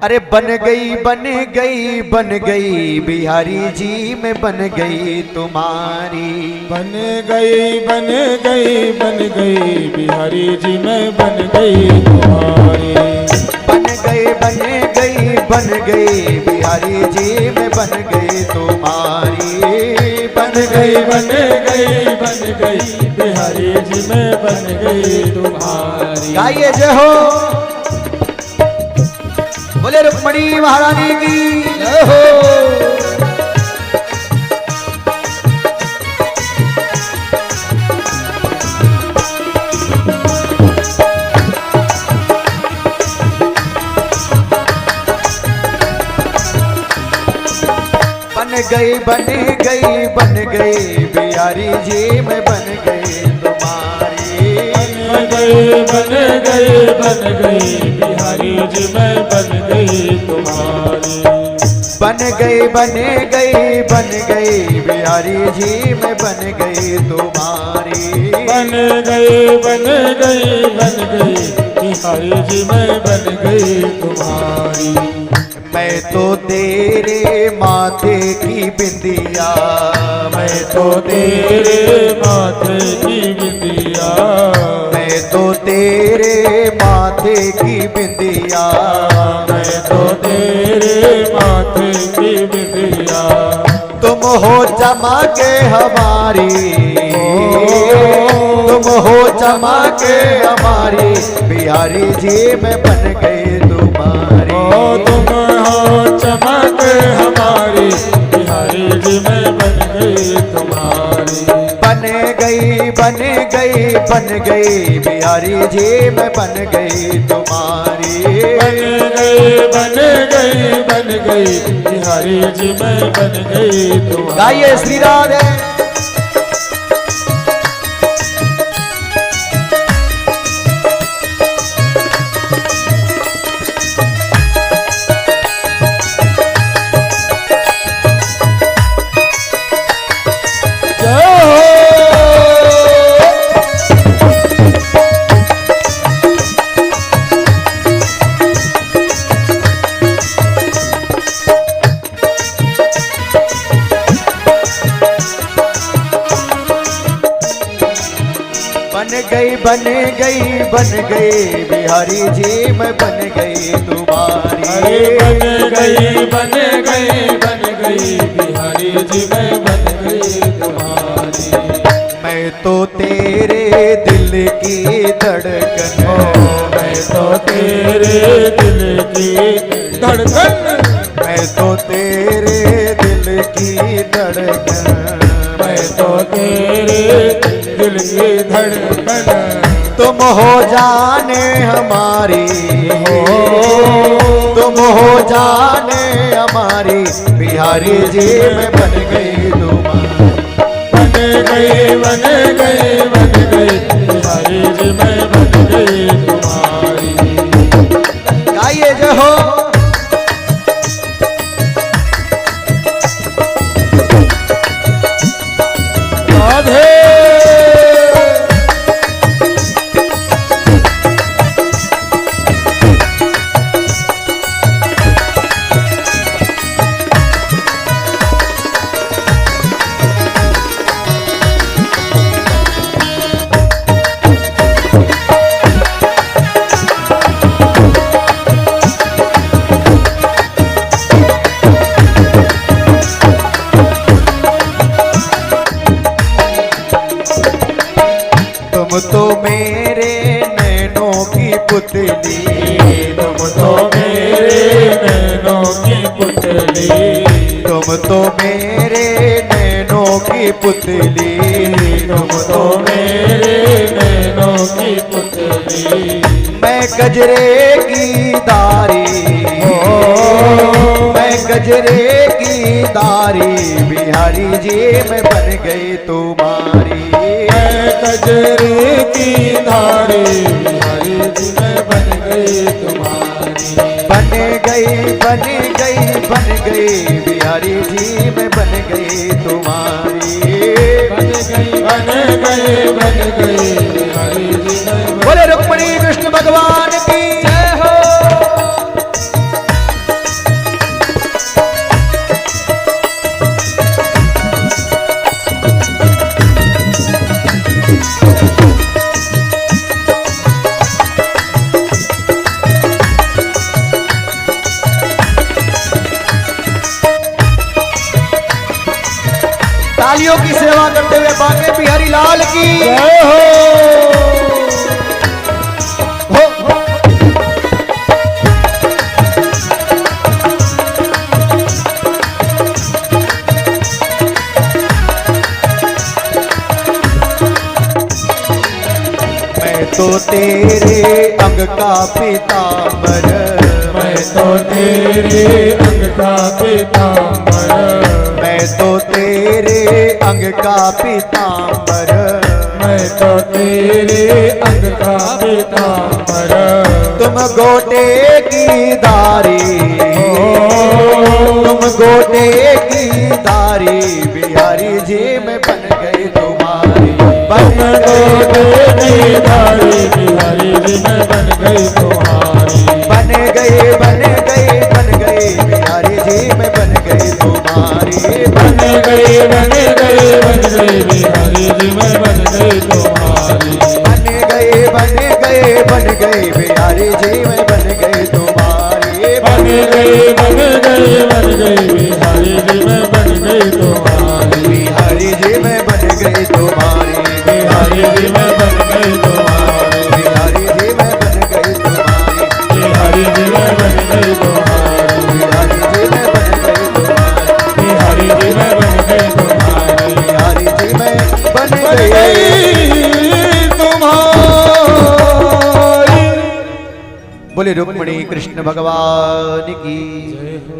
अरे बन गई बन गई बन गई बिहारी जी मैं बन गई तुम्हारी। बन गई बन गई बन गई बिहारी जी मैं बन गई तुम्हारी। बन गई बन गई बन गई बिहारी जी मैं बन गई तुम्हारी। बन गई बन गई बन गई बिहारी जी मैं बन गई तुम्हारी। गाइए जय हो, बोले रुक्मणी महारानी की जय हो। बन गई बिहारी जी मैं बन गई तुम्हारी। बन गई बिहारी जी मैं बन गई तुम्हारी। बन गई बिहारी जी मैं बन गई तुम्हारी। बन गई बिहारी जी मैं बन गई तुम्हारी। मैं तो तेरे माथे की बिंदिया, मैं तो तेरे माथे की बिंदिया, मैं तो तेरे माथे की बिंदिया, मैं तो तेरे माथे की बिंदिया। तुम हो चमके हमारी, तुम हो चमके हमारी बिहारी जी मैं बन गई तुम्हारी। तुम हो चमक हमारी बिहारी जी मैं बन गई तुम्हारी। बन गई बिहारी जी मैं बन गई तुम्हारी। बन गई बिहारी जी मैं बन गई तुम्हारी। गाइए श्री राधे। बन गई बिहारी जी मैं बन गई तुम्हारी। बन गई बिहारी जी मैं बन गई तुम्हारी। मैं तो तेरे दिल की धड़कन, मैं तो तेरे दिल की धड़कन, मैं तो तेरे दिल की धड़कन, मैं तो तेरे दिल की धड़कन। तुम हो जाने हमारी, तुम हो जाने हमारी बिहारी जी मैं बन गई तुम्हारी। बन गई बिहारी जी मैं बन गई तुम्हारी। गाइए जय हो। राधे तुम तो मेरे नैनों की पुतली, तुम तो मेरे नैनों की पुतली, तुम तो मेरे नैनों की पुतली, तुम तो मेरे नैनों की पुतली। मैं गजरे की दारी, मैं गजरे की दारी बिहारी जी मैं बन गई तुम्हारी। गजरे की धारी बिहारी जी मैं बन गई तुम्हारी। बन गई बिहारी जी मैं बन गई तुम्हारी। बन गई बिहारी जी मैं। बोले रुक्मणी कृष्ण भगवान की जय हो। बिहारियों की सेवा करते हुए बांके बिहारी लाल की जय हो। हो। मैं तो तेरे अंग का पीताम्बर, मैं तो तेरे अंग का पीताम्बर, मैं तो तेरे अंग का पीताम्बर, मैं तो तेरे अंग का पीताम्बर। तुम गोटे की धारी, तुम गोटे की धारी, बिहारी जी में बन गई तुम्हारी, बन गई धारी बिहारी जी में बन गई तुम्हारी, बन गई बन गई बन गई बिहारी जी में बन गई तुम्हारी, बन गई बन गई बन गई बिहारी जी में बन गई तुम्हारी, बन गई बन गई बन गई बिहारी जी में बन गई तुम्हारी, बन गई बन गई बन गई बिहारी जी में बन गई तुम्हारी, बिहारी जी में बन गई तुम्हारी, बिहारी जी में बन गई तुम्हारी, बिहारी जी में बन गई तुम्हारी, बिहारी जी में बन गई तुम्हारी, बिहारी जी में बन गई तुम्हारी, बिहारी जी में बन गई तुम्हारी, बिहारी जी में बन बन गई। गई तुम्हारी। बोले रुक्मणी कृष्ण भगवान की जय हो।